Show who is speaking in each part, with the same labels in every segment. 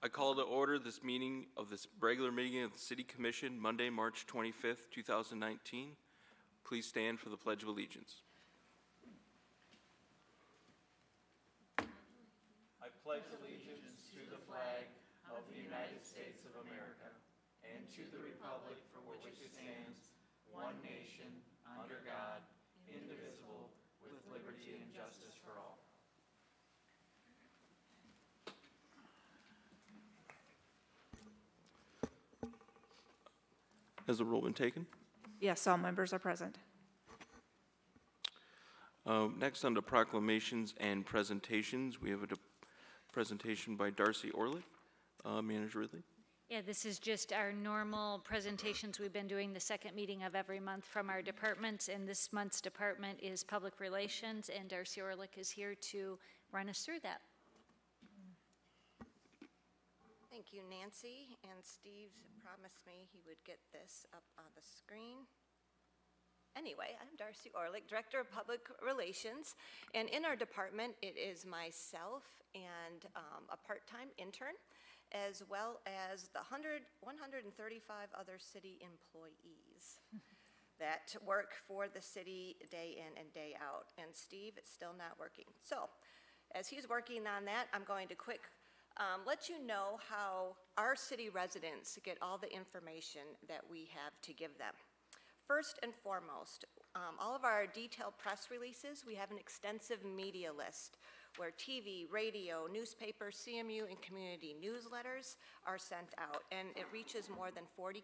Speaker 1: I call to order this meeting of this regular meeting of the City Commission, Monday, March 25th, 2019. Please stand for the Pledge of Allegiance. I pledge allegiance to the flag of the United States of America and to the republic for which it stands, one nation, under God, indivisible, with liberty and justice for all. Has the roll been taken?
Speaker 2: Yes, all members are present.
Speaker 1: Next, on to proclamations and presentations, we have a presentation by Darcy Orlick. Manager Ridley.
Speaker 3: Yeah, this is just our normal presentations we've been doing the second meeting of every month from our departments, and this month's department is Public Relations, and Darcy Orlick is here to run us through that.
Speaker 4: Thank you, Nancy. And Steve promised me he would get this up on the screen. Anyway, I'm Darcy Orlick, Director of Public Relations, and in our department it is myself and a part-time intern, as well as the 135 other city employees that work for the city day in and day out. And Steve is still not working. So, as he's working on that, I'm going to let you know how our city residents get all the information that we have to give them. First and foremost, all of our detailed press releases, we have an extensive media list where TV, radio, newspaper, CMU, and community newsletters are sent out, and it reaches more than 40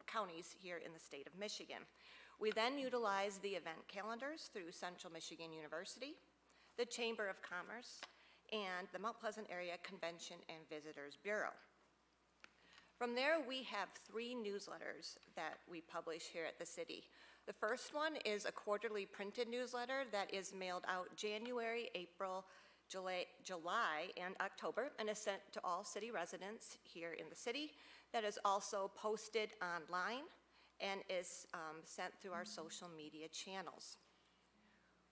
Speaker 4: counties here in the state of Michigan. We then utilize the event calendars through Central Michigan University, the Chamber of Commerce, and the Mount Pleasant Area Convention and Visitors Bureau. From there, we have 3 newsletters that we publish here at the city. The first one is a quarterly printed newsletter that is mailed out January, April, July, and October, and is sent to all city residents here in the city. That is also posted online and is sent through our social media channels.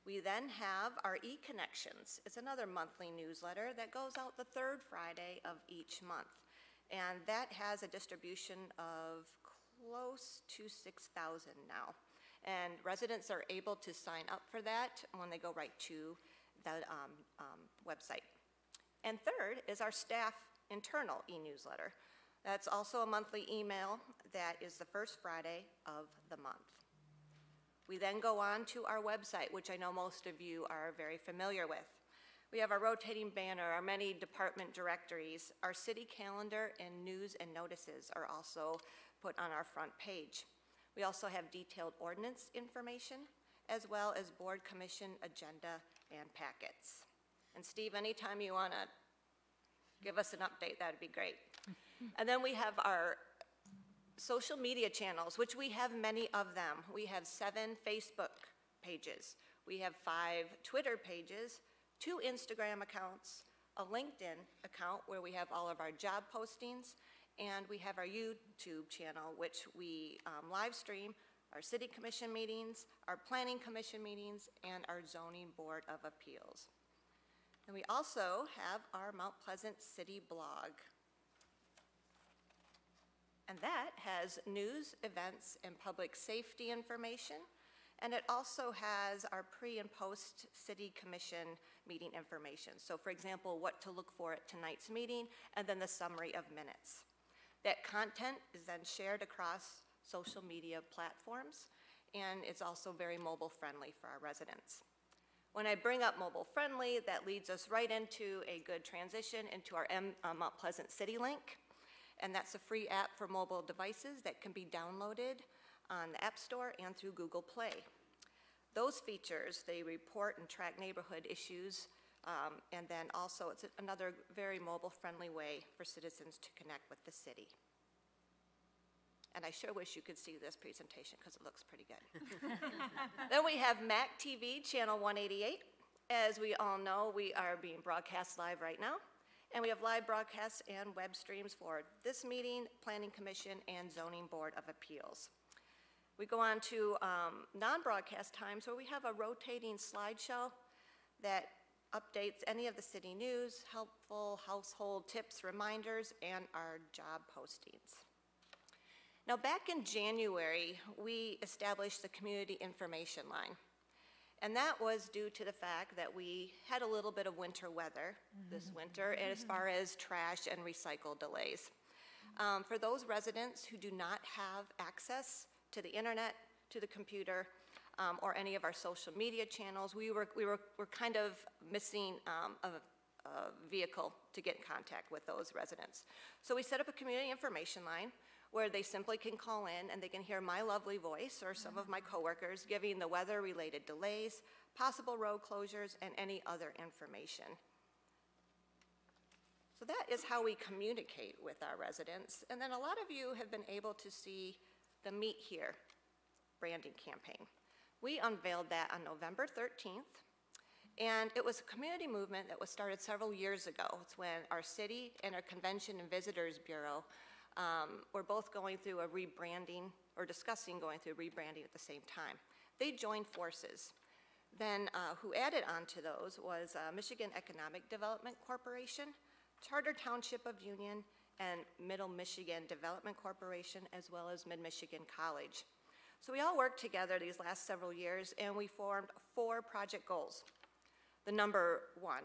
Speaker 4: We then have our eConnections. It's another monthly newsletter that goes out the 3rd Friday of each month. And that has a distribution of close to 6,000 now. And residents are able to sign up for that when they go right to the website. And third is our staff internal e-newsletter. That's also a monthly email that is the 1st Friday of the month. We then go on to our website, which I know most of you are very familiar with. We have our rotating banner, our many department directories, our city calendar, and news and notices are also put on our front page. We also have detailed ordinance information, as well as board commission agenda and packets. And Steve, anytime you want to give us an update, that would be great. And then we have our social media channels, which we have many of them. We have 7 Facebook pages. We have 5 Twitter pages, 2 Instagram accounts, a LinkedIn account where we have all of our job postings, and we have our YouTube channel, which we live stream our city commission meetings, our planning commission meetings, and our zoning board of appeals. And we also have our Mount Pleasant City blog. And that has news, events, and public safety information. And it also has our pre and post city commission meeting information. So for example, what to look for at tonight's meeting, and then the summary of minutes. That content is then shared across social media platforms, and it's also very mobile friendly for our residents. When I bring up mobile friendly, that leads us right into a good transition into our Mount Pleasant City Link. And that's a free app for mobile devices that can be downloaded on the App Store and through Google Play. Those features, they report and track neighborhood issues, and then also it's another very mobile-friendly way for citizens to connect with the city. And I sure wish you could see this presentation because it looks pretty good. Then we have MAC TV, channel 188. As we all know, we are being broadcast live right now. And we have live broadcasts and web streams for this meeting, Planning Commission, and Zoning Board of Appeals. We go on to non-broadcast times where we have a rotating slideshow that updates, any of the city news, helpful household tips, reminders, and our job postings. Now, back in January, we established the Community Information Line. And that was due to the fact that we had a little bit of winter weather this winter as far as trash and recycle delays. For those residents who do not have access to the internet, to the computer, or any of our social media channels, we're kind of missing a vehicle to get in contact with those residents. So we set up a community information line where they simply can call in and they can hear my lovely voice or some of my coworkers giving the weather-related delays, possible road closures, and any other information. So that is how we communicate with our residents. And then a lot of you have been able to see the Meet Here branding campaign. We unveiled that on November 13th, and it was a community movement that was started several years ago. It's when our city and our Convention and Visitors Bureau were both going through a rebranding, or discussing going through rebranding at the same time. They joined forces. Then who added on to those was Michigan Economic Development Corporation, Charter Township of Union, and Middle Michigan Development Corporation, as well as Mid-Michigan College. So we all worked together these last several years, and we formed 4 project goals. The number 1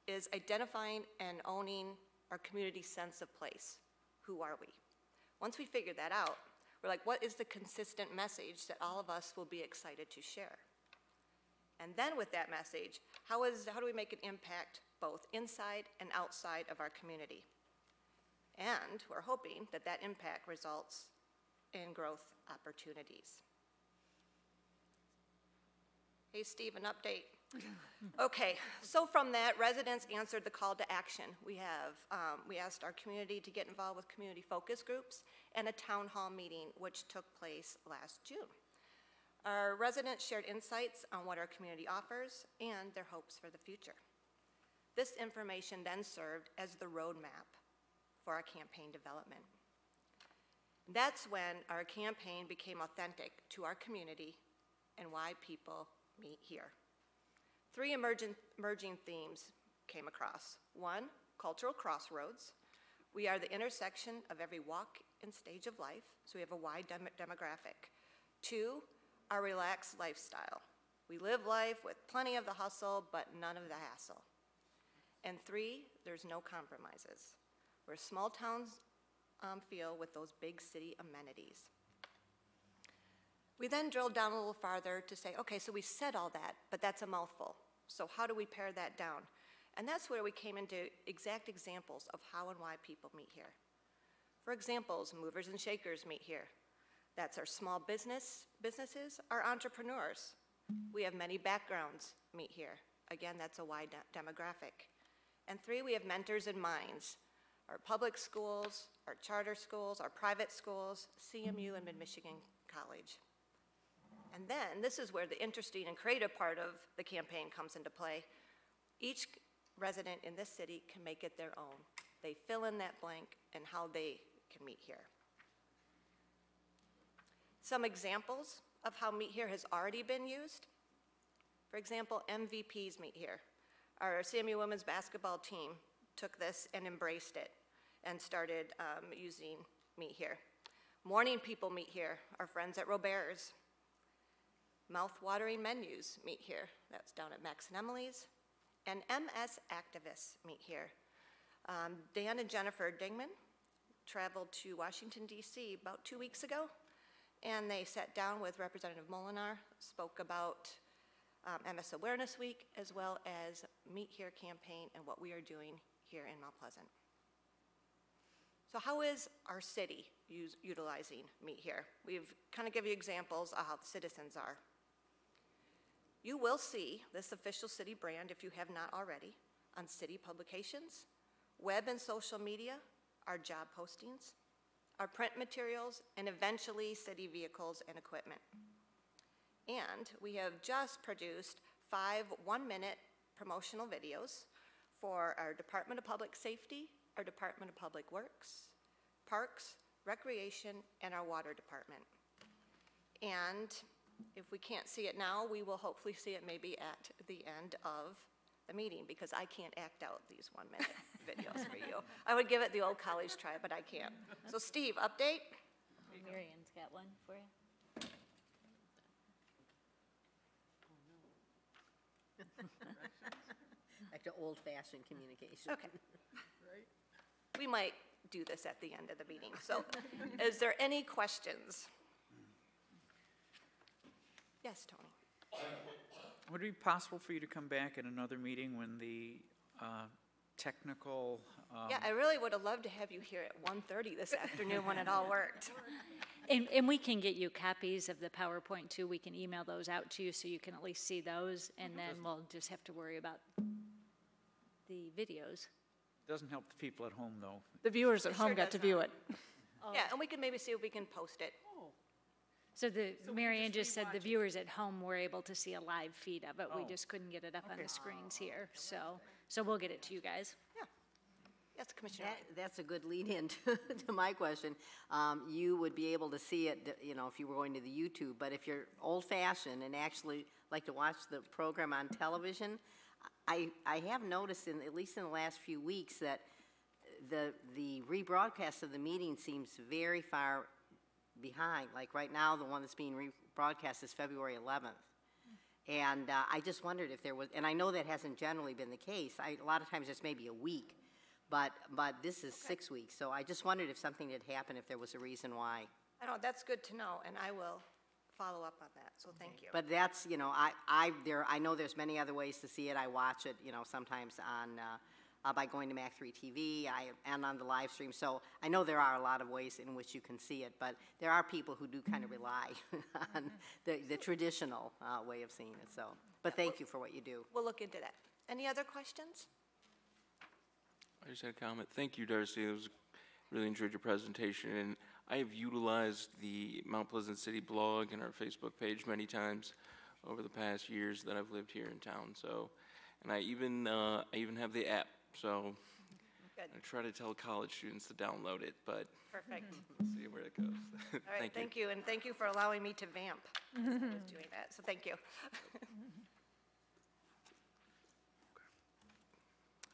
Speaker 4: is identifying and owning our community sense of place. Who are we? Once we figured that out, we're like, what is the consistent message that all of us will be excited to share? And then with that message, how do we make an impact both inside and outside of our community? And we're hoping that that impact results in growth opportunities. Hey, Steve, an update. Okay, so from that, residents answered the call to action. We asked our community to get involved with community focus groups and a town hall meeting, which took place last June. Our residents shared insights on what our community offers and their hopes for the future. This information then served as the roadmap for our campaign development. That's when our campaign became authentic to our community and why people meet here. 3 emerging themes came across. 1, cultural crossroads. We are the intersection of every walk and stage of life, so we have a wide demographic. 2, our relaxed lifestyle. We live life with plenty of the hustle, but none of the hassle. And 3, there's no compromises. We're a small town feel with those big city amenities. We then drilled down a little farther to say, okay, so we said all that, but that's a mouthful. So how do we pare that down? And that's where we came into exact examples of how and why people meet here. For examples, movers and shakers meet here. That's our small businesses, our entrepreneurs. We have many backgrounds meet here. Again, that's a wide demographic. And 3, we have mentors and minds. Our public schools, our charter schools, our private schools, CMU and Mid-Michigan College. And then, this is where the interesting and creative part of the campaign comes into play. Each resident in this city can make it their own. They fill in that blank and how they can meet here. Some examples of how Meet Here has already been used. For example, MVPs meet here. Our CMU women's basketball team took this and embraced it and started using Meet Here. Morning people meet here, our friends at Robert's. Mouth-watering menus meet here. That's down at Max and Emily's. And MS activists meet here. Dan and Jennifer Dingman traveled to Washington, D.C. about 2 weeks ago, and they sat down with Representative Molinar, spoke about MS Awareness Week, as well as Meet Here campaign and what we are doing here in Mount Pleasant. So how is our city utilizing Meet Here? We've kind of given you examples of how the citizens are. You will see this official city brand, if you have not already, on city publications, web and social media, our job postings, our print materials, and eventually city vehicles and equipment. And we have just produced 5 one-minute promotional videos for our Department of Public Safety, our Department of Public Works, Parks, Recreation, and our Water Department. And if we can't see it now, we will hopefully see it maybe at the end of the meeting, because I can't act out these 1-minute videos for you. I would give it the old college try, but I can't. So Steve, update?
Speaker 3: Marion's got one for you.
Speaker 5: Back to old-fashioned communication.
Speaker 4: Okay. We might do this at the end of the meeting. So is there any questions? Yes, Tony?
Speaker 1: Would it be possible for you to come back at another meeting when the technical?
Speaker 4: Yeah, I really would have loved to have you here at 1:30 this afternoon when it all worked.
Speaker 3: And we can get you copies of the PowerPoint too. We can email those out to you so you can at least see those, and then we'll just have to worry about the videos.
Speaker 1: Doesn't help the people at home, though.
Speaker 2: The viewers at
Speaker 4: Sure
Speaker 2: home got
Speaker 4: does
Speaker 2: to view
Speaker 4: not.
Speaker 2: it.
Speaker 4: Yeah, and we can maybe see if we can post it.
Speaker 3: So Mary Ann just said the viewers at home were able to see a live feed of it. We just couldn't get it up on the screens here. So we'll get it to you guys.
Speaker 4: Yeah. Yes, Commissioner.
Speaker 5: That's a good lead-in to my question. You would be able to see it, you know, if you were going to the YouTube, but if you're old-fashioned and actually like to watch the program on television, I have noticed, at least in the last few weeks, that the rebroadcast of the meeting seems very far behind. Like right now, the one that's being rebroadcast is February 11th. And I just wondered if there was, and I know that hasn't generally been the case. A lot of times it's maybe a week, but this is 6 weeks. So I just wondered if something had happened, if there was a reason why.
Speaker 4: I know, that's good to know, and I will follow up on that, so thank you.
Speaker 5: But that's, you know, I know there's many other ways to see it. I watch it, you know, sometimes on by going to Mac3 TV and on the live stream. So I know there are a lot of ways in which you can see it, but there are people who do kind of rely on the traditional way of seeing it. So, but thank you for what you do.
Speaker 4: We'll look into that. Any other questions?
Speaker 6: I just had a comment. Thank you, Darcy. Really enjoyed your presentation, and I have utilized the Mount Pleasant City blog and our Facebook page many times over the past years that I've lived here in town. So, and I even have the app. So,
Speaker 4: Good.
Speaker 6: I try to tell college students to download it, but
Speaker 4: Perfect.
Speaker 6: we'll see where it goes.
Speaker 4: All right, thank you, and thank you for allowing me to vamp as I was doing that, so thank you.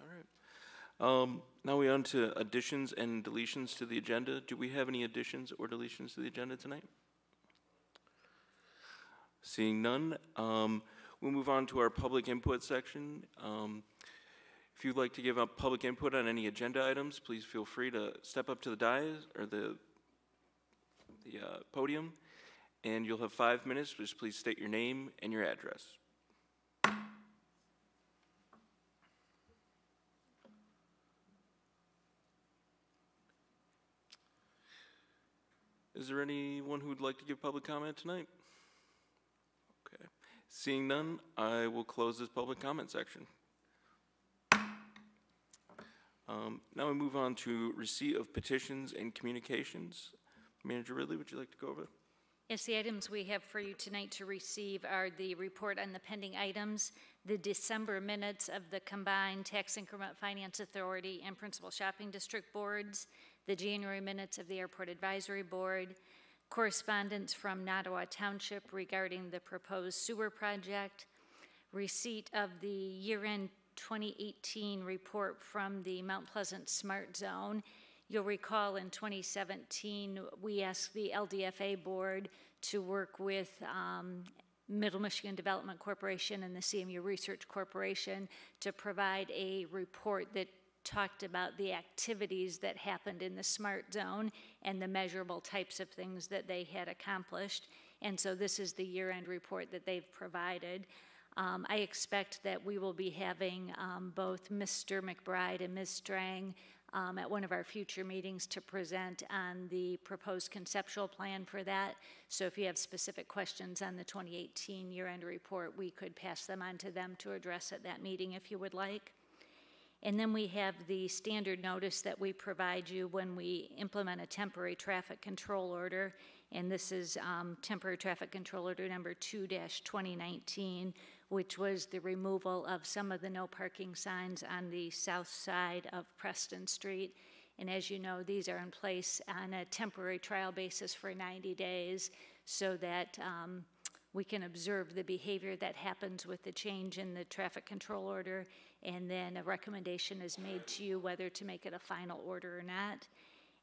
Speaker 6: All right. Now we're on to additions and deletions to the agenda. Do we have any additions or deletions to the agenda tonight? Seeing none, we'll move on to our public input section. If you'd like to give up public input on any agenda items, please feel free to step up to the dais or the podium, and you'll have 5 minutes. Just please state your name and your address. Is there anyone who would like to give public comment tonight? Okay. Seeing none, I will close this public comment section. Now we move on to receipt of petitions and communications. Manager Ridley, would you like to go over?
Speaker 3: Yes, the items we have for you tonight to receive are the report on the pending items, the December minutes of the combined Tax Increment Finance Authority and Principal Shopping District boards, the January minutes of the Airport Advisory Board, correspondence from Nottawa Township regarding the proposed sewer project, receipt of the year-end 2018 report from the Mount Pleasant Smart Zone. You'll recall in 2017, we asked the LDFA board to work with Middle Michigan Development Corporation and the CMU Research Corporation to provide a report that talked about the activities that happened in the Smart Zone and the measurable types of things that they had accomplished. And so this is the year-end report that they've provided. I expect that we will be having both Mr. McBride and Ms. Strang at one of our future meetings to present on the proposed conceptual plan for that. So if you have specific questions on the 2018 year-end report, we could pass them on to them to address at that meeting if you would like. And then we have the standard notice that we provide you when we implement a temporary traffic control order. And this is temporary traffic control order number 2-2019, which was the removal of some of the no parking signs on the south side of Preston Street. And as you know, these are in place on a temporary trial basis for 90 days so that we can observe the behavior that happens with the change in the traffic control order, and then a recommendation is made to you whether to make it a final order or not.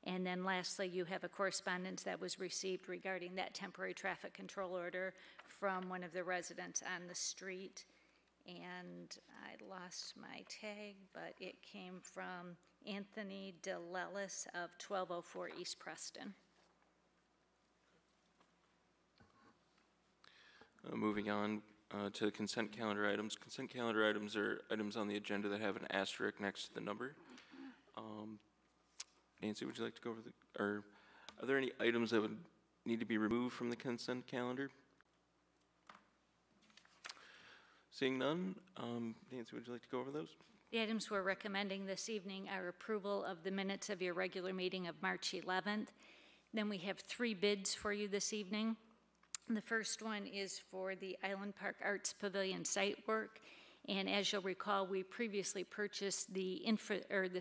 Speaker 3: And then lastly, you have a correspondence that was received regarding that temporary traffic control order from one of the residents on the street. And I lost my tag, but it came from Anthony DeLellis of 1204 East Preston.
Speaker 6: Moving on to the consent calendar items. Consent calendar items are items on the agenda that have an asterisk next to the number. Nancy, would you like to go over or are there any items that would need to be removed from the consent calendar? Seeing none, Nancy, would you like to go over those?
Speaker 3: The items we're recommending this evening are approval of the minutes of your regular meeting of March 11th. Then we have 3 bids for you this evening. The first one is for the Island Park Arts Pavilion site work. And as you'll recall, we previously purchased the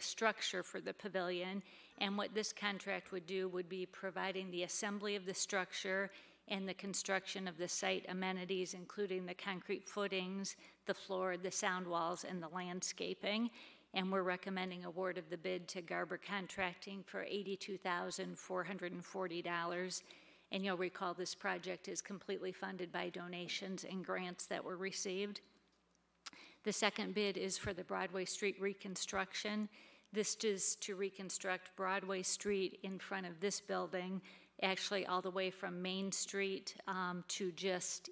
Speaker 3: structure for the pavilion. And what this contract would do would be providing the assembly of the structure and the construction of the site amenities, including the concrete footings, the floor, the sound walls, and the landscaping. And we're recommending award of the bid to Garber Contracting for $82,440. And you'll recall this project is completely funded by donations and grants that were received. The second bid is for the Broadway Street reconstruction. This is to reconstruct Broadway Street in front of this building, actually all the way from Main Street to just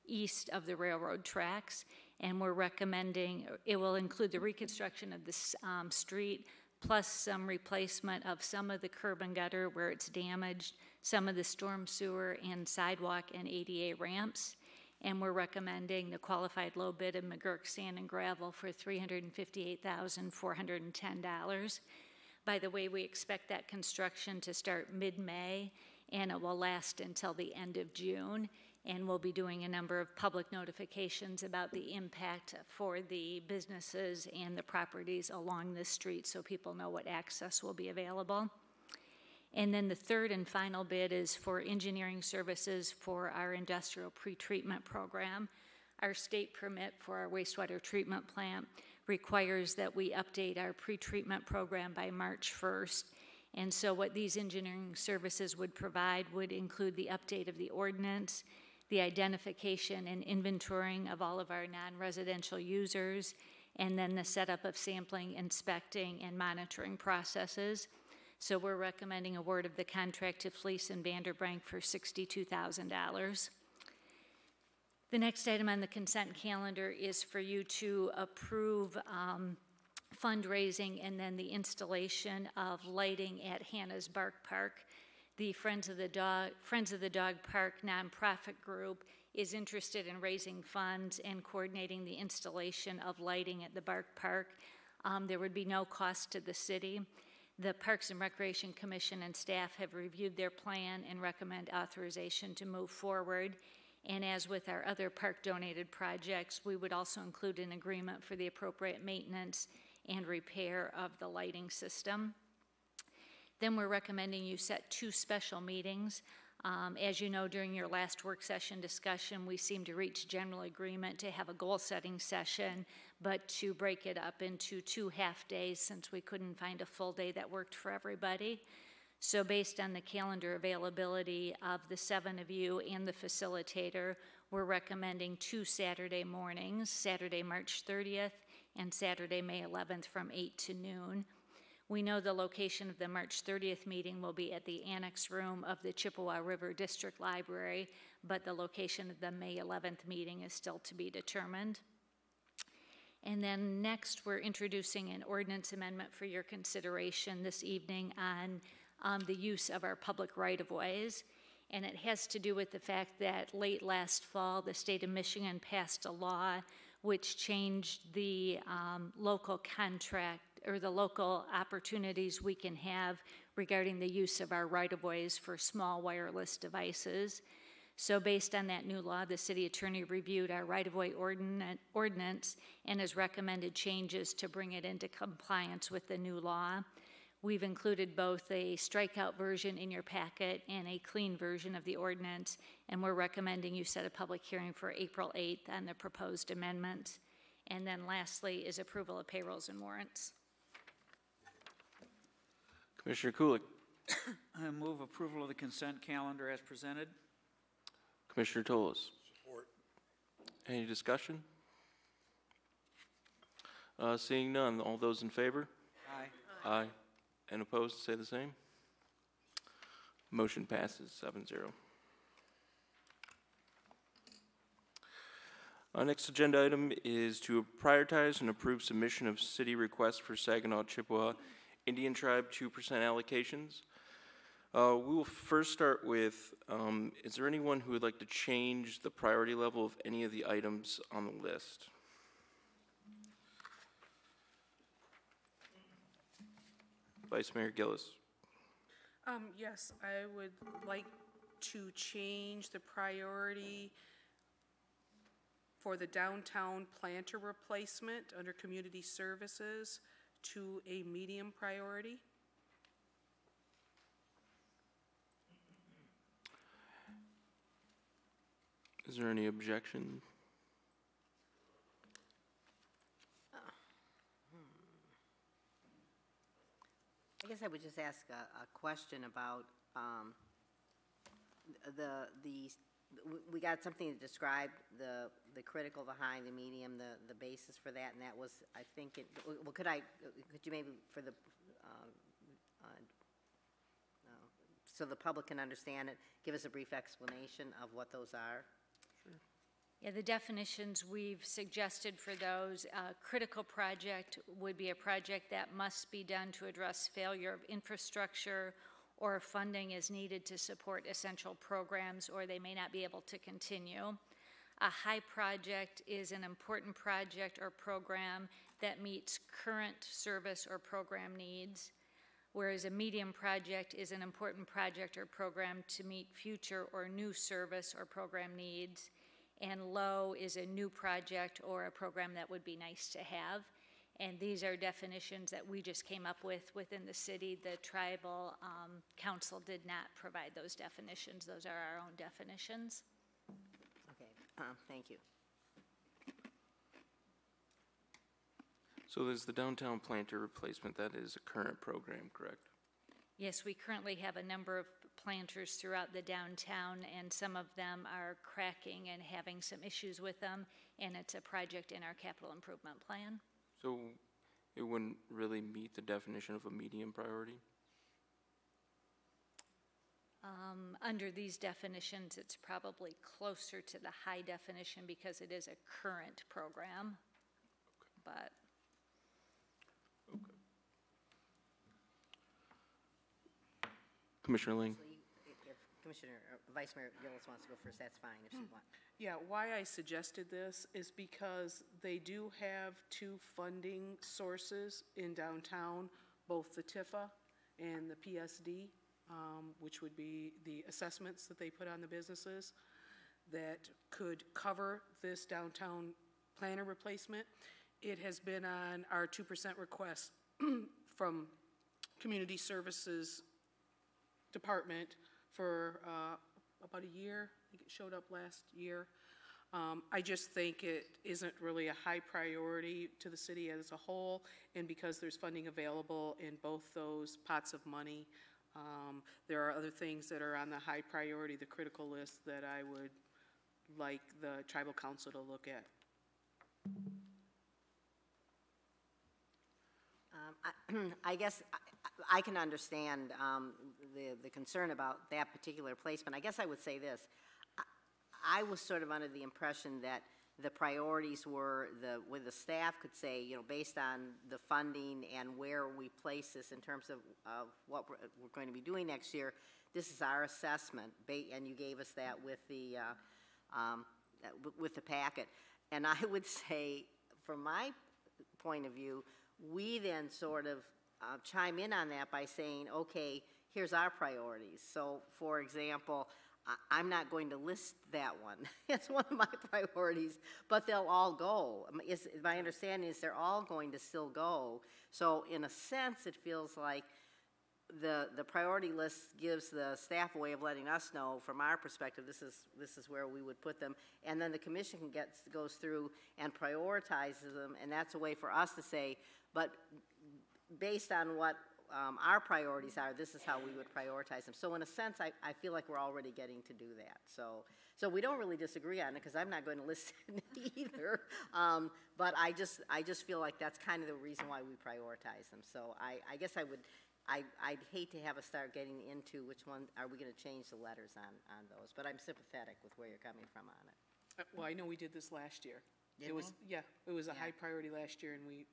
Speaker 3: east of the railroad tracks. And we're recommending, it will include the reconstruction of this street, plus some replacement of some of the curb and gutter where it's damaged, some of the storm sewer and sidewalk and ADA ramps. And we're recommending the qualified low bid of McGurk Sand and Gravel for $358,410. By the way, we expect that construction to start mid-May, and it will last until the end of June. And we'll be doing a number of public notifications about the impact for the businesses and the properties along this street so people know what access will be available. And then the third and final bid is for engineering services for our industrial pretreatment program. Our state permit for our wastewater treatment plant requires that we update our pretreatment program by March 1st. And so what these engineering services would provide would include the update of the ordinance, the identification and inventorying of all of our non-residential users, and then the setup of sampling, inspecting, and monitoring processes. So we're recommending award of the contract to Fleece and Vanderbrank for $62,000. The next item on the consent calendar is for you to approve fundraising and then the installation of lighting at Hannah's Bark Park. The Friends of the Dog Park nonprofit group is interested in raising funds and coordinating the installation of lighting at the Bark Park. There would be no cost to the city. The Parks and Recreation Commission and staff have reviewed their plan and recommend authorization to move forward. And as with our other park donated projects, we would also include an agreement for the appropriate maintenance and repair of the lighting system. Then we're recommending you set 2 special meetings. As you know, during your last work session discussion, we seemed to reach general agreement to have a goal-setting session, but to break it up into 2 half-days since we couldn't find a full day that worked for everybody. So based on the calendar availability of the 7 of you and the facilitator, we're recommending 2 Saturday mornings, Saturday, March 30th, and Saturday, May 11th from 8 to noon. We know the location of the March 30th meeting will be at the annex room of the Chippewa River District Library, but the location of the May 11th meeting is still to be determined. And then next, we're introducing an ordinance amendment for your consideration this evening on the use of our public right-of-ways. And it has to do with the fact that late last fall, the state of Michigan passed a law which changed the local contract or the local opportunities we can have regarding the use of our right-of-ways for small wireless devices. So based on that new law, the city attorney reviewed our right-of-way ordinance and has recommended changes to bring it into compliance with the new law. We've included both a strikeout version in your packet and a clean version of the ordinance, and we're recommending you set a public hearing for April 8th on the proposed amendment. And then lastly is approval of payrolls and warrants.
Speaker 6: Commissioner Kulik.
Speaker 7: I move approval of the consent calendar as presented.
Speaker 6: Commissioner Toles. Support. Any discussion? Seeing none, all those in favor?
Speaker 7: Aye.
Speaker 6: Aye. And opposed, say the same. Motion passes 7-0. Our next agenda item is to prioritize and approve submission of city requests for Saginaw Chippewa Indian Tribe 2% allocations. We will first start with, is there anyone who would like to change the priority level of any of the items on the list? Vice Mayor Gillis.
Speaker 8: Yes, I would like to change the priority for the downtown planter replacement under community services to a medium priority.
Speaker 6: Is there any objection?
Speaker 5: I guess I would just ask a question about we got something to describe the critical, the high, the medium, the basis for that, and that was, I think, well, could you maybe for the, so the public can understand it, give us a brief explanation of what those are?
Speaker 3: Yeah, the definitions we've suggested for those, critical project would be a project that must be done to address failure of infrastructure or funding is needed to support essential programs, or they may not be able to continue. A high project is an important project or program that meets current service or program needs, whereas a medium project is an important project or program to meet future or new service or program needs. And low is a new project or a program that would be nice to have. And these are definitions that we just came up with within the city. The tribal council did not provide those definitions. Those are our own definitions.
Speaker 5: Okay, thank you.
Speaker 6: So there's the downtown planter replacement. That is a current program, correct?
Speaker 3: Yes, we currently have a number of planters throughout the downtown, and some of them are cracking and having some issues with them, and it's a project in our capital improvement plan.
Speaker 6: So it wouldn't really meet the definition of a medium priority?
Speaker 3: Under these definitions, it's probably closer to the high definition because it is a current program, but.
Speaker 6: Okay. Commissioner Ling.
Speaker 5: If Commissioner, Vice Mayor Gillis wants to go first, that's fine if she wants.
Speaker 8: Yeah, why I suggested this is because they do have two funding sources in downtown, both the TIFA and the PSD, which would be the assessments that they put on the businesses that could cover this downtown planter replacement. It has been on our 2% request from Community Services Department for about a year. I think it showed up last year. I just think it isn't really a high priority to the city as a whole, and because there's funding available in both those pots of money, there are other things that are on the high priority, the critical list, that I would like the tribal council to look at.
Speaker 5: I guess I can understand the concern about that particular placement. I guess I would say this. I was sort of under the impression that the priorities were where the staff could say, you know, based on the funding and where we place this in terms of what we're going to be doing next year, this is our assessment, and you gave us that with the packet. And I would say, from my point of view, we then sort of chime in on that by saying, okay, here's our priorities. So, for example, I'm not going to list that one. It's one of my priorities, but they'll all go. My understanding is they're all going to still go. So in a sense, it feels like the priority list gives the staff a way of letting us know, from our perspective, this is where we would put them. And then the commission goes through and prioritizes them, and that's a way for us to say, but based on what our priorities are, this is how we would prioritize them. So in a sense, I feel like we're already getting to do that. So we don't really disagree on it, because I'm not going to list it either. But I just feel like that's kind of the reason why we prioritize them. So I guess I'd hate to have us start getting into which one, are we going to change the letters on those? But I'm sympathetic with where you're coming from on it.
Speaker 8: Well, I know we did this last year.
Speaker 5: Did
Speaker 8: It was,
Speaker 5: we?
Speaker 8: yeah, it was a
Speaker 5: Yeah.
Speaker 8: high priority last year, and we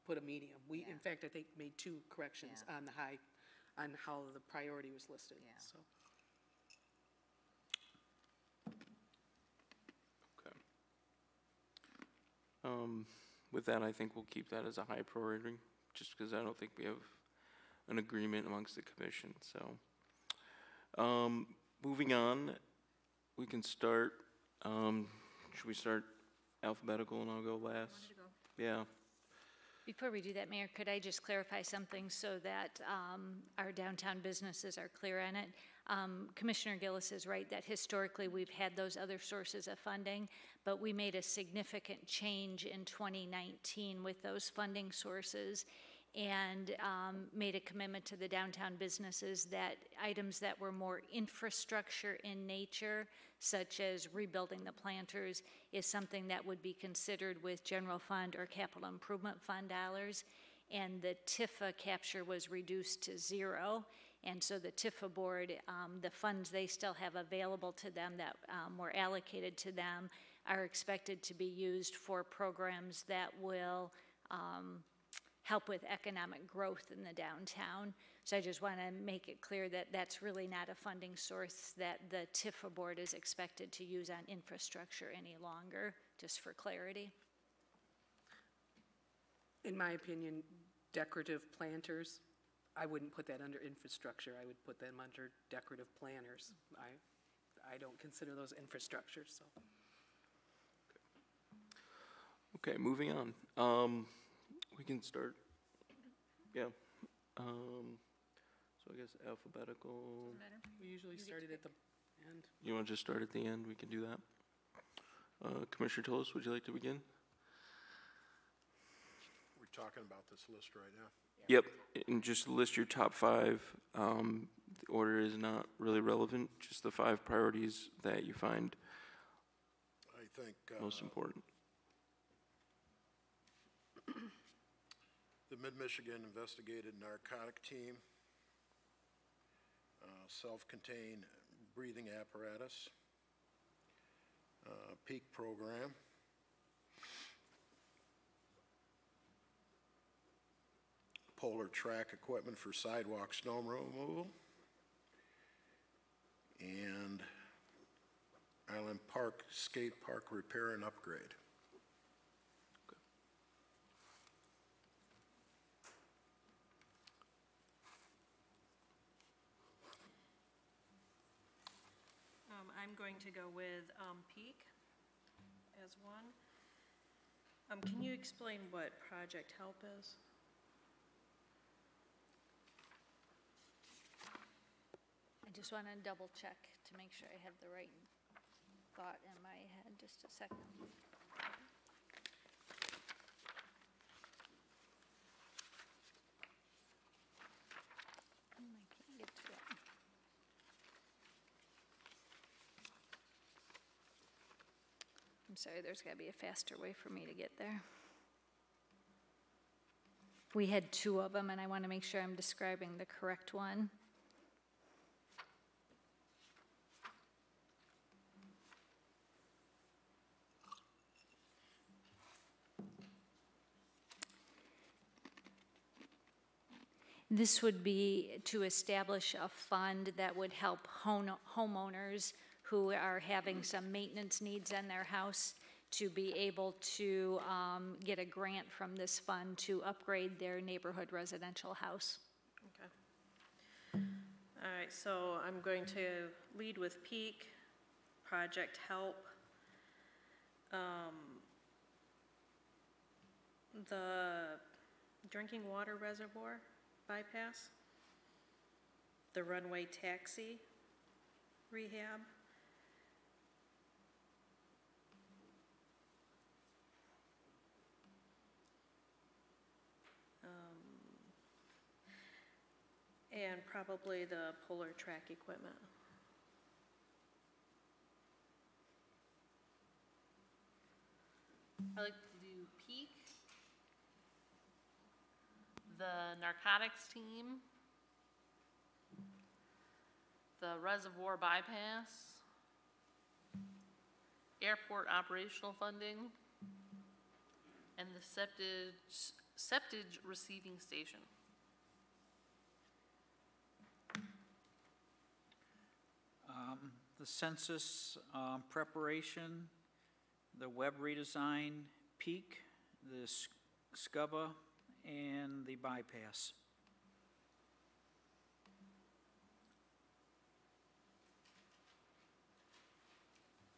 Speaker 8: put a medium. We,
Speaker 5: Yeah.
Speaker 8: in fact, I think made 2 corrections
Speaker 5: Yeah.
Speaker 8: on the high, on how the priority was listed,
Speaker 5: Yeah.
Speaker 8: so.
Speaker 6: Okay. With that, I think we'll keep that as a high priority, just because I don't think we have an agreement amongst the commission, so. Moving on, we can start, should we start alphabetical and I'll go last? Yeah.
Speaker 3: Before we do that, Mayor, could I just clarify something so that our downtown businesses are clear on it? Commissioner Gillis is right that historically we've had those other sources of funding, but we made a significant change in 2019 with those funding sources and made a commitment to the downtown businesses that items that were more infrastructure in nature, such as rebuilding the planters, is something that would be considered with general fund or capital improvement fund dollars. And the TIFA capture was reduced to 0. And so the TIFA board, the funds they still have available to them that were allocated to them are expected to be used for programs that will help with economic growth in the downtown. So I just want to make it clear that that's really not a funding source that the TIFA board is expected to use on infrastructure any longer, just for clarity.
Speaker 8: In my opinion, decorative planters, I wouldn't put that under infrastructure. I would put them under decorative planters. I don't consider those infrastructure, so.
Speaker 6: Okay, moving on. We can start, yeah. So I guess alphabetical.
Speaker 8: We usually started at the end.
Speaker 6: You want to just start at the end? We can do that. Commissioner Tillis, would you like to begin?
Speaker 9: We're talking about this list right now.
Speaker 6: Yep, and just list your top 5. The order is not really relevant, just the 5 priorities that you find
Speaker 9: I think
Speaker 6: most important.
Speaker 9: the Mid-Michigan Investigated Narcotic Team, self-contained breathing apparatus, peak program, polar track equipment for sidewalk snow removal, and Island Park skate park repair and upgrade.
Speaker 10: I'm going to go with Peak as one. Can you explain what Project Help is?
Speaker 3: I just want to double check to make sure I have the right thought in my head. Just a second. I can't get to it. I'm sorry, there's got to be a faster way for me to get there. We had 2 of them, and I want to make sure I'm describing the correct one. This would be to establish a fund that would help homeowners who are having some maintenance needs in their house to be able to get a grant from this fund to upgrade their neighborhood residential house.
Speaker 10: Okay. All right, so I'm going to lead with Peak, Project Help, the drinking water reservoir bypass. the runway taxi rehab. And probably the Polar Track equipment.
Speaker 11: I like to do peak, the narcotics team, the reservoir bypass, airport operational funding, and the septage receiving station.
Speaker 7: The census preparation, the web redesign, peak, the SCUBA, and the bypass.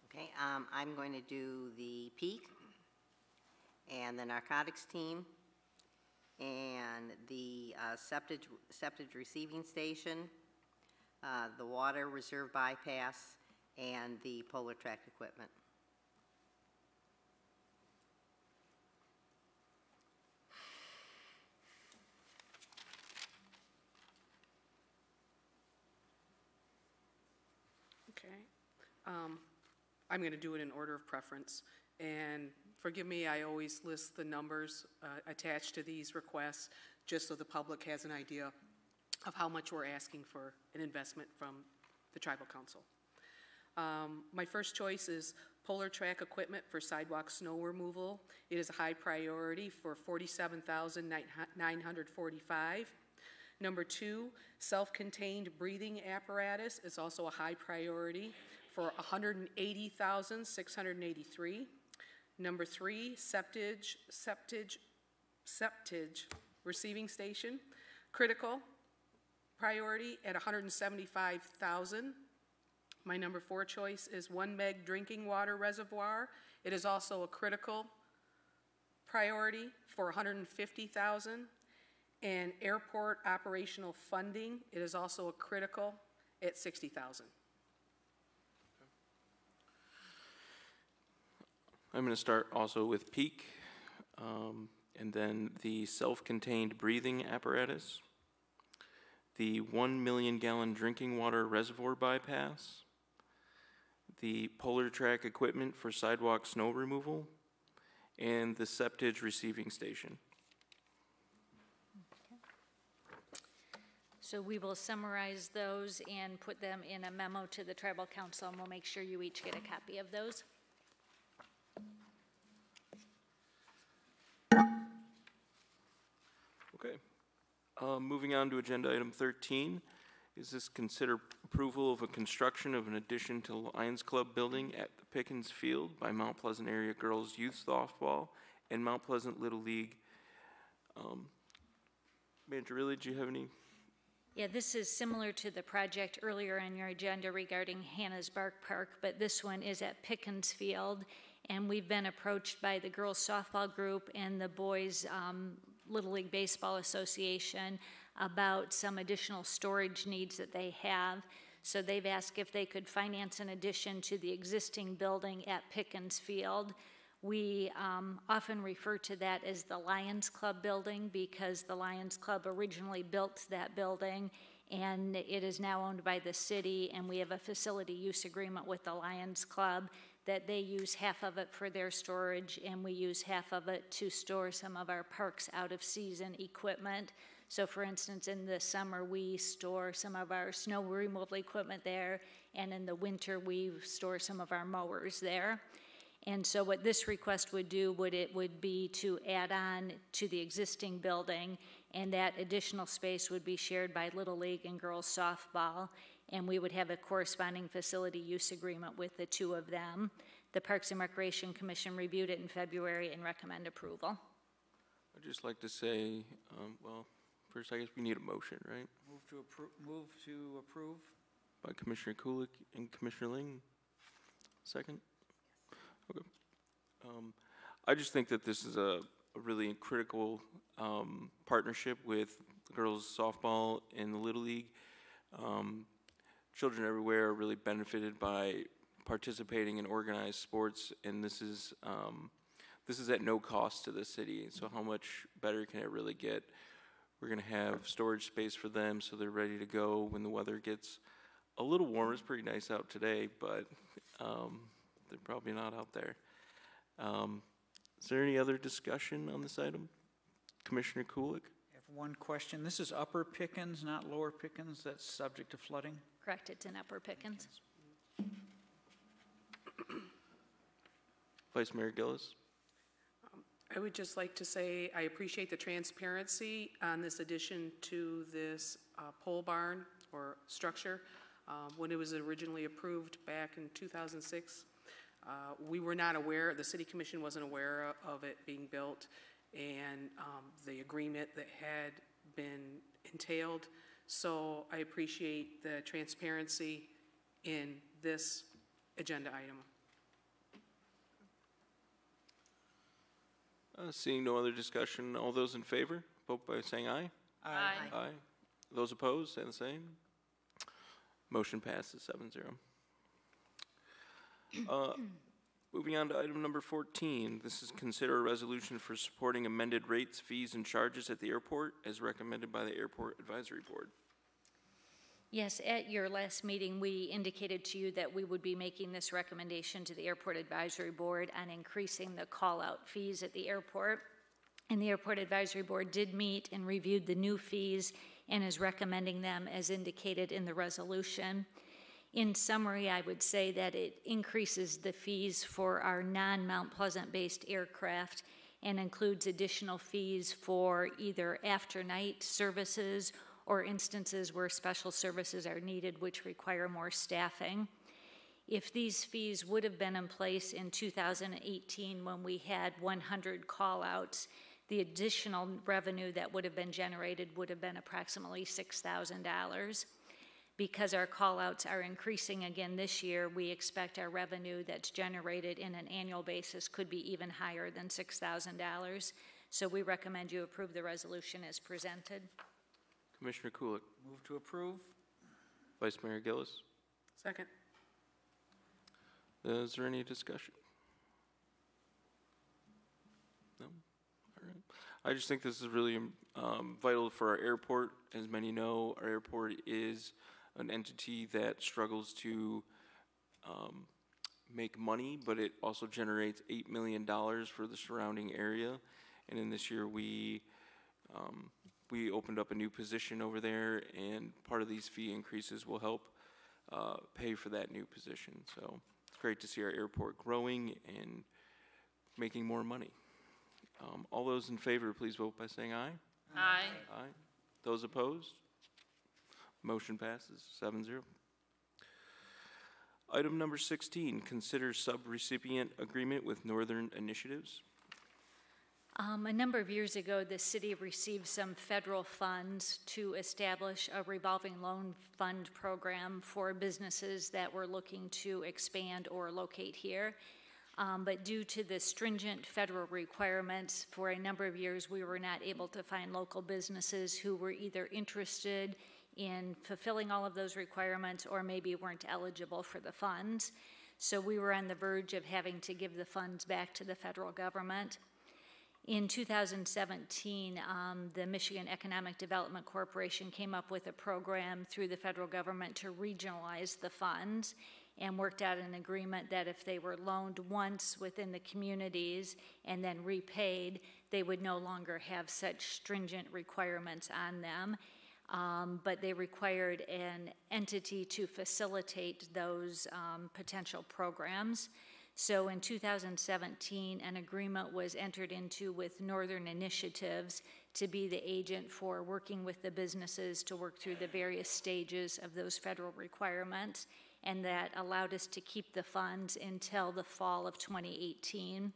Speaker 5: Okay, I'm going to do the peak and the narcotics team and the septage receiving station, the water reserve bypass, and the Polar Track equipment.
Speaker 8: Okay. I'm going to do it in order of preference. And forgive me, I always list the numbers attached to these requests just so the public has an idea of how much we're asking for an investment from the Tribal Council. My first choice is Polar Track equipment for sidewalk snow removal. It is a high priority for $47,945. Number two, self-contained breathing apparatus is also a high priority for $180,683. Number three, septage receiving station, critical priority at $175,000. My number four choice is 1 meg drinking water reservoir. It is also a critical priority for $150,000. And airport operational funding, it is also a critical at $60,000.
Speaker 6: I'm going to start also with peak, and then the self-contained breathing apparatus, the 1 million gallon drinking water reservoir bypass, the Polar Track equipment for sidewalk snow removal, and the septage receiving station.
Speaker 3: So we will summarize those and put them in a memo to the Tribal Council, and we'll make sure you each get a copy of those.
Speaker 6: Okay. Moving on to agenda item 13. Is this consider approval of a construction of an addition to Lions Club building at the Pickens Field by Mount Pleasant Area Girls Youth Softball and Mount Pleasant Little League. Manager Ridley, do you have any?
Speaker 3: Yeah, this is similar to the project earlier on your agenda regarding Hannah's Bark Park, but this one is at Pickens Field, and we've been approached by the girls softball group and the boys Little League Baseball Association about some additional storage needs that they have. So they've asked if they could finance an addition to the existing building at Pickens Field. We often refer to that as the Lions Club building because the Lions Club originally built that building, and it is now owned by the city, and we have a facility use agreement with the Lions Club that they use half of it for their storage, and we use half of it to store some of our parks out-of-season equipment. So for instance, in the summer, we store some of our snow removal equipment there, and in the winter, we store some of our mowers there. And so what this request would do would be to add on to the existing building, and that additional space would be shared by Little League and girls softball, and we would have a corresponding facility use agreement with the two of them. The Parks and Recreation Commission reviewed it in February and recommend approval.
Speaker 6: I'd just like to say, well, first I guess we need a motion, right?
Speaker 7: Move to approve.
Speaker 6: By Commissioner Kulik and Commissioner Ling. Second? Okay. I just think that this is a really critical partnership with the girls softball and the Little League. Children everywhere are really benefited by participating in organized sports, and this is at no cost to the city. So how much better can it really get? We're going to have storage space for them so they're ready to go when the weather gets a little warmer. It's pretty nice out today, but they're probably not out there. Is there any other discussion on this item? Commissioner Kulik?
Speaker 7: I have one question. This is Upper Pickens, not Lower Pickens, that's subject to flooding?
Speaker 3: Correct, it's in Upper Pickens.
Speaker 6: Vice Mayor Gillis?
Speaker 8: I would just like to say I appreciate the transparency on this addition to this pole barn or structure. When it was originally approved back in 2006, we were not aware, the City Commission wasn't aware of it being built, and the agreement that had been entailed. So I appreciate the transparency in this agenda item.
Speaker 6: Seeing no other discussion, all those in favor, vote by saying aye.
Speaker 11: Aye.
Speaker 6: Aye. Those opposed, say the same. Motion passes 7-0. Moving on to item number 14, this is consider a resolution for supporting amended rates, fees, and charges at the airport as recommended by the Airport Advisory Board.
Speaker 3: Yes, at your last meeting, we indicated to you that we would be making this recommendation to the Airport Advisory Board on increasing the call-out fees at the airport. And the Airport Advisory Board did meet and reviewed the new fees and is recommending them as indicated in the resolution. In summary, I would say that it increases the fees for our non-Mount Pleasant-based aircraft and includes additional fees for either after-night services or instances where special services are needed which require more staffing. If these fees would have been in place in 2018 when we had 100 call-outs, the additional revenue that would have been generated would have been approximately $6,000. Because our call-outs are increasing again this year, we expect our revenue that's generated in an annual basis could be even higher than $6,000. So we recommend you approve the resolution as presented.
Speaker 6: Commissioner Kulik?
Speaker 7: Move to approve.
Speaker 6: Vice Mayor Gillis?
Speaker 8: Second.
Speaker 6: Is there any discussion? No? All right. I just think this is really vital for our airport. As many know, our airport is an entity that struggles to make money, but it also generates $8 million for the surrounding area. And in this year, we opened up a new position over there, and part of these fee increases will help pay for that new position. So it's great to see our airport growing and making more money. All those in favor, please vote by saying aye.
Speaker 11: Aye.
Speaker 6: Aye. Those opposed? Motion passes 7-0. Item number 16, consider subrecipient agreement with Northern Initiatives.
Speaker 3: A number of years ago, the city received some federal funds to establish a revolving loan fund program for businesses that were looking to expand or locate here. But due to the stringent federal requirements, for a number of years, we were not able to find local businesses who were either interested in fulfilling all of those requirements or maybe weren't eligible for the funds. So we were on the verge of having to give the funds back to the federal government. In 2017, the Michigan Economic Development Corporation came up with a program through the federal government to regionalize the funds and worked out an agreement that if they were loaned once within the communities and then repaid, they would no longer have such stringent requirements on them. But they required an entity to facilitate those potential programs. So in 2017, an agreement was entered into with Northern Initiatives to be the agent for working with the businesses to work through the various stages of those federal requirements, and that allowed us to keep the funds until the fall of 2018.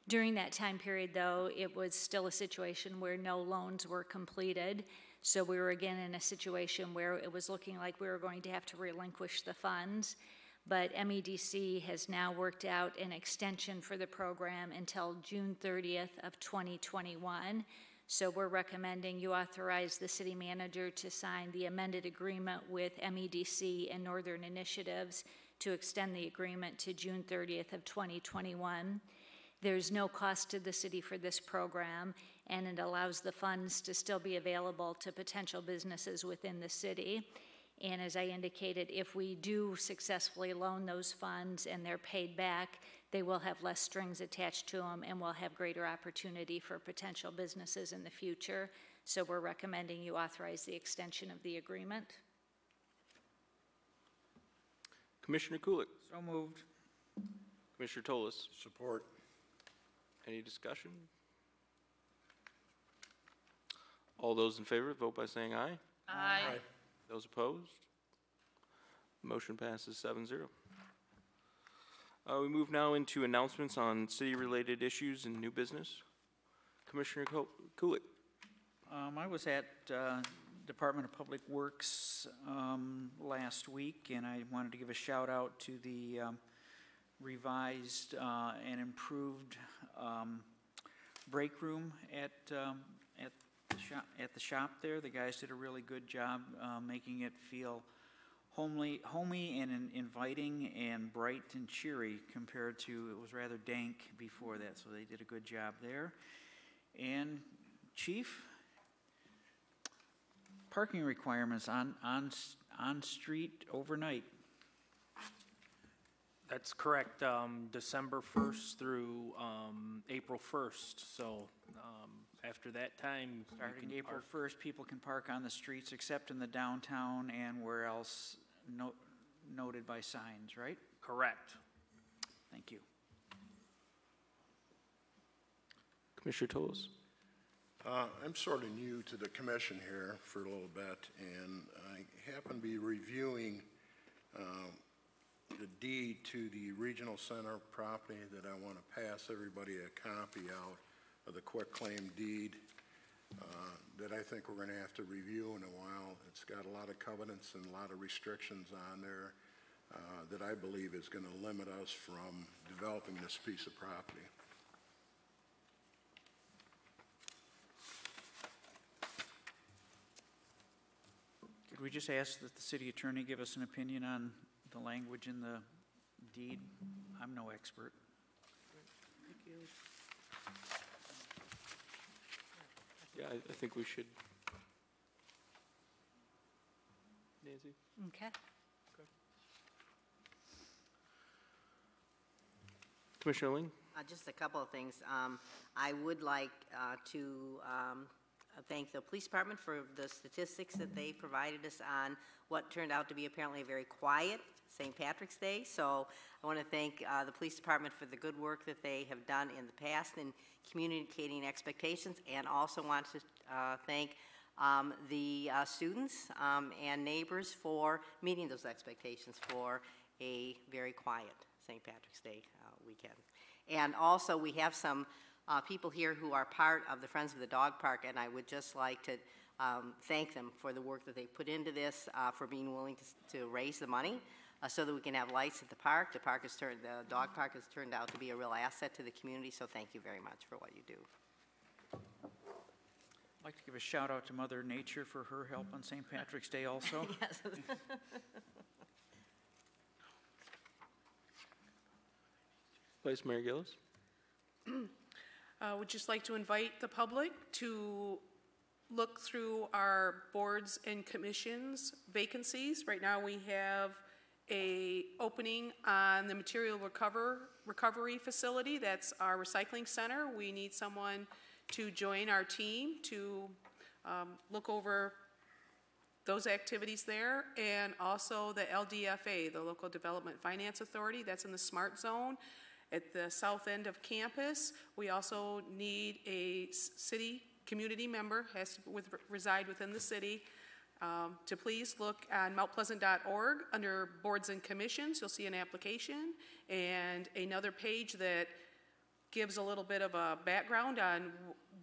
Speaker 3: During that time period, though, it was still a situation where no loans were completed. So we were again in a situation where it was looking like we were going to have to relinquish the funds. But MEDC has now worked out an extension for the program until June 30th of 2021. So we're recommending you authorize the city manager to sign the amended agreement with MEDC and Northern Initiatives to extend the agreement to June 30th of 2021. There's no cost to the city for this program, and it allows the funds to still be available to potential businesses within the city. And as I indicated, if we do successfully loan those funds and they're paid back, they will have less strings attached to them and will have greater opportunity for potential businesses in the future. So we're recommending you authorize the extension of the agreement.
Speaker 6: Commissioner Kulik,
Speaker 7: So moved.
Speaker 6: Commissioner Tolis,
Speaker 9: Support.
Speaker 6: any discussion? All those in favor, vote by saying aye.
Speaker 11: Aye.
Speaker 6: Those opposed? Motion passes 7-0. We move now into announcements on city-related issues and new business. Commissioner Kulik.
Speaker 7: I was at Department of Public Works last week, and I wanted to give a shout out to the revised and improved break room at the shop there. The guys did a really good job making it feel homey and inviting and bright and cheery compared to, it was rather dank before that, so they did a good job there. And Chief, parking requirements on street overnight.
Speaker 12: That's correct. December 1st through April 1st. So after that time,
Speaker 7: Starting April 1st, people can park on the streets except in the downtown and where else noted by signs, right?
Speaker 12: correct.
Speaker 7: Thank you.
Speaker 6: Commissioner Toles.
Speaker 9: I'm sort of new to the commission here for a little bit, and I happen to be reviewing the deed to the regional center property that I want to pass everybody a copy out of the quitclaim deed that I think we're going to have to review in a while. It's got a lot of covenants and a lot of restrictions on there that I believe is going to limit us from developing this piece of property.
Speaker 7: Could we just ask that the city attorney give us an opinion on the language in the deed? I'm no expert.
Speaker 8: Thank you.
Speaker 6: Yeah, I think we should. Nancy?
Speaker 3: Okay.
Speaker 6: Commissioner Ling?
Speaker 5: Just a couple of things. I would like to thank the police department for the statistics that they provided us on what turned out to be apparently a very quiet St. Patrick's Day. So I want to thank the police department for the good work that they have done in the past in communicating expectations, and also want to thank the students and neighbors for meeting those expectations for a very quiet St. Patrick's Day weekend. And also we have some people here who are part of the Friends of the Dog Park, and I would just like to thank them for the work that they put into this, for being willing to raise the money so that we can have lights at the park. The dog park has turned out to be a real asset to the community, so thank you very much for what you do.
Speaker 7: I'd like to give a shout out to Mother Nature for her help on St. Patrick's Day also.
Speaker 5: Yes.
Speaker 6: Vice Mayor Gillis?
Speaker 8: Would just like to invite the public to look through our boards and commissions vacancies. Right now we have a opening on the material recovery facility. That's our recycling center. We need someone to join our team to look over those activities there, and also the LDFA, the Local Development Finance Authority, that's in the Smart Zone at the south end of campus. We also need a city community member, has to reside within the city, to please look on mountpleasant.org under boards and commissions. You'll see an application and another page that gives a little bit of a background on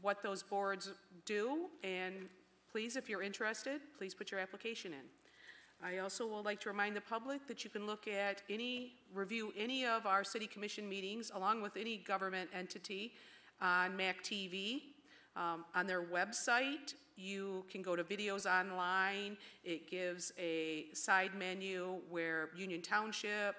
Speaker 8: what those boards do, and please, if you're interested, please put your application in. I also would like to remind the public that you can look at review any of our city commission meetings along with any government entity on MAC TV. On their website, you can go to videos online. It gives a side menu where Union Township,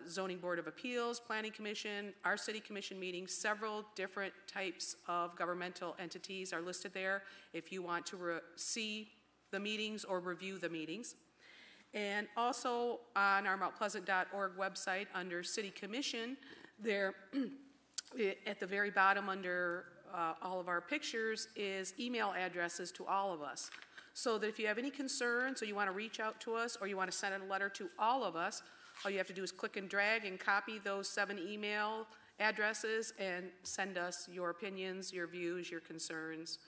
Speaker 8: Zoning Board of Appeals, Planning Commission, our city commission meetings, several different types of governmental entities are listed there if you want to see the meetings or review the meetings. And also on our mountpleasant.org website under City Commission, there at the very bottom under all of our pictures is email addresses to all of us. So that if you have any concerns or you want to reach out to us or you want to send a letter to all of us, all you have to do is click and drag and copy those 7 email addresses and send us your opinions, your views, your concerns.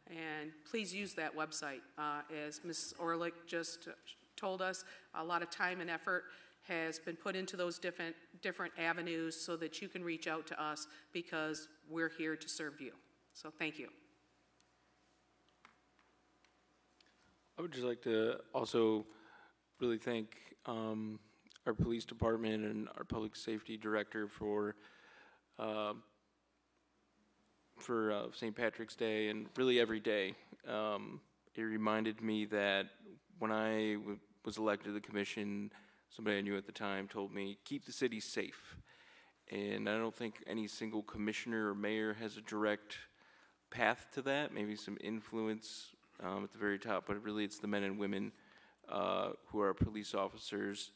Speaker 8: And please use that website. As Ms. Orlick just told us, a lot of time and effort has been put into those different avenues so that you can reach out to us because we're here to serve you. So thank you.
Speaker 6: I would just like to also really thank our police department and our public safety director for St. Patrick's Day and really every day. It reminded me that when I was elected to the commission, somebody I knew at the time told me, keep the city safe. And I don't think any single commissioner or mayor has a direct path to that, maybe some influence at the very top, but really it's the men and women who are police officers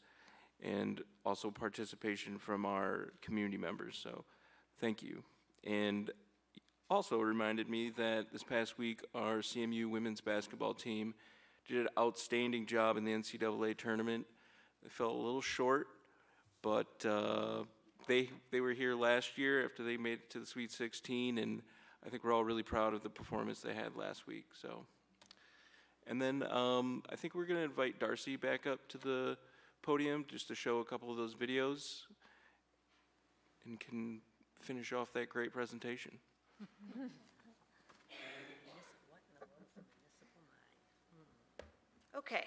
Speaker 6: and also participation from our community members. So thank you. And also reminded me that this past week our CMU women's basketball team did an outstanding job in the NCAA tournament. They fell a little short, but they were here last year after they made it to the Sweet 16, and I think we're all really proud of the performance they had last week. So, and then I think we're going to invite Darcy back up to the podium just to show a couple of those videos and can finish off that great presentation.
Speaker 4: Okay.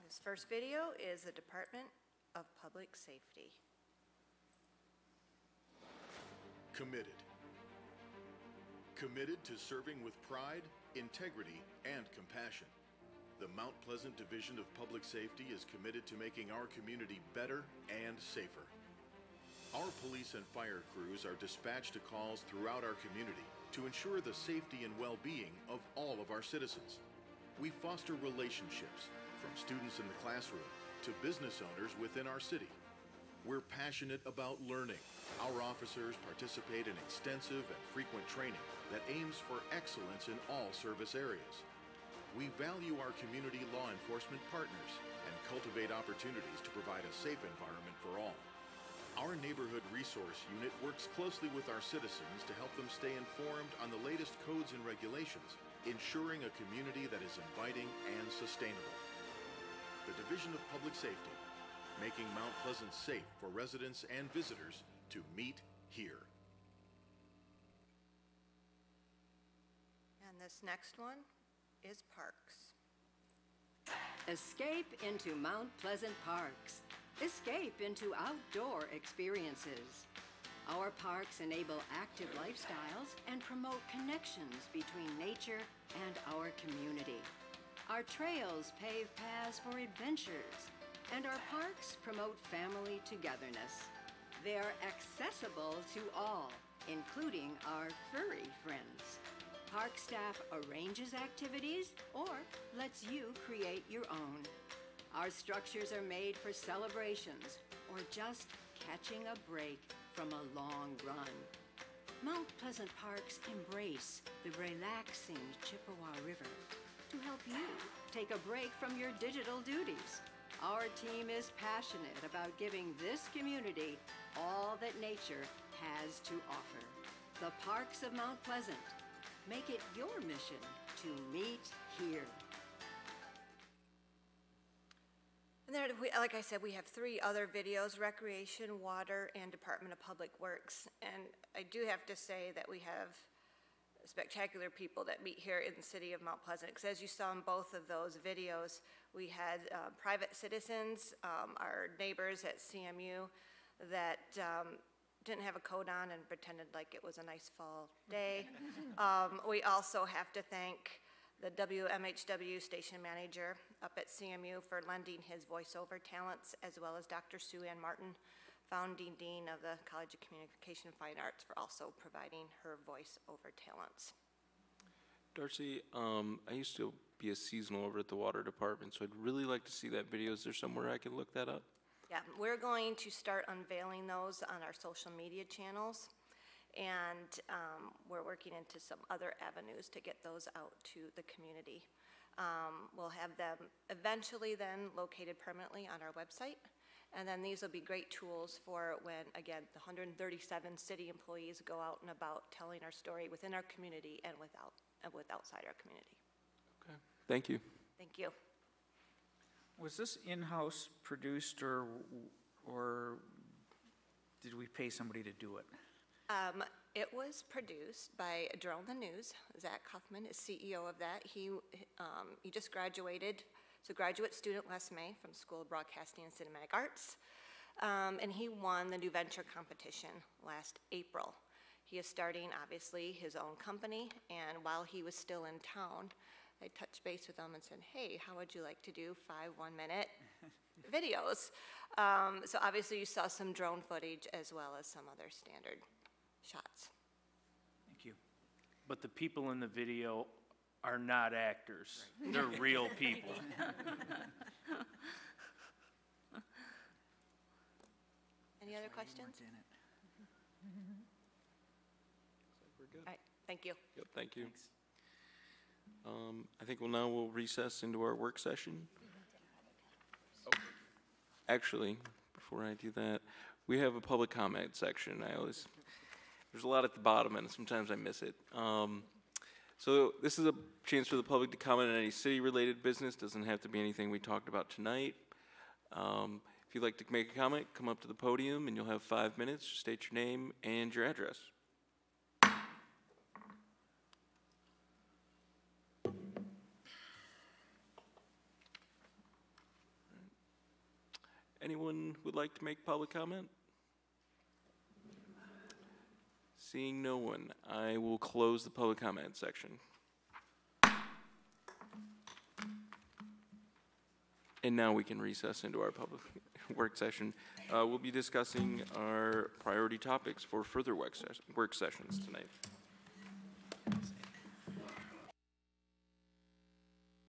Speaker 4: This first video is the Department of Public Safety.
Speaker 13: Committed. Committed to serving with pride, integrity, and compassion. The Mount Pleasant Division of Public Safety is committed to making our community better and safer. Our police and fire crews are dispatched to calls throughout our community to ensure the safety and well-being of all of our citizens. We foster relationships from students in the classroom to business owners within our city. We're passionate about learning. Our officers participate in extensive and frequent training that aims for excellence in all service areas. We value our community law enforcement partners and cultivate opportunities to provide a safe environment for all. Our Neighborhood Resource Unit works closely with our citizens to help them stay informed on the latest codes and regulations, ensuring a community that is inviting and sustainable. The Division of Public Safety, making Mount Pleasant safe for residents and visitors to meet here.
Speaker 4: And this next one is parks.
Speaker 14: Escape into Mount Pleasant Parks. Escape into outdoor experiences. Our parks enable active lifestyles and promote connections between nature and our community. Our trails pave paths for adventures, and our parks promote family togetherness. They are accessible to all, including our furry friends. Park staff arranges activities or lets you create your own. Our structures are made for celebrations or just catching a break from a long run. Mount Pleasant Parks embrace the relaxing Chippewa River to help you take a break from your digital duties. Our team is passionate about giving this community all that nature has to offer. The Parks of Mount Pleasant. Make it your mission to meet here.
Speaker 4: And there, like I said, we have 3 other videos: Recreation, Water, and Department of Public Works. And I do have to say that we have spectacular people that meet here in the city of Mount Pleasant. Because as you saw in both of those videos, we had private citizens, our neighbors at CMU, that didn't have a coat on and pretended like it was a nice fall day. We also have to thank the WMHW station manager up at CMU for lending his voiceover talents, as well as Dr. Sue Ann Martin, founding dean of the College of Communication and Fine Arts, for also providing her voiceover talents.
Speaker 6: Darcy, I used to be a seasonal over at the water department, so I'd really like to see that video. Is there somewhere I can look that up?
Speaker 4: Yeah, we're going to start unveiling those on our social media channels, and we're working into some other avenues to get those out to the community. We'll have them eventually then located permanently on our website, and then these will be great tools for when, again, the 137 city employees go out and about telling our story within our community and outside our community.
Speaker 6: Okay, thank you.
Speaker 4: Thank you.
Speaker 7: Was this in-house produced, or did we pay somebody to do it?
Speaker 4: It was produced by Drone the News. Zach Huffman is CEO of that. He just graduated. He's a graduate student last May from School of Broadcasting and Cinematic Arts, and he won the New Venture competition last April. He is starting, obviously, his own company, and while he was still in town, I touched base with him and said, hey, how would you like to do 5 one-minute videos? So obviously you saw some drone footage as well as some other standard shots.
Speaker 12: Thank you. But the people in the video are not actors. They're real people.
Speaker 4: Any other questions?
Speaker 6: We're good.
Speaker 4: All right, thank you.
Speaker 6: Yep, thank you. I think we'll recess into our work session. Actually, before I do that, we have a public comment section. There's a lot at the bottom, and sometimes I miss it. So this is a chance for the public to comment on any city-related business. Doesn't have to be anything we talked about tonight. If you'd like to make a comment, come up to the podium, and you'll have 5 minutes. Just state your name and your address. Anyone would like to make public comment? Seeing no one, I will close the public comment section. And now we can recess into our public work session. We'll be discussing our priority topics for further work sessions tonight.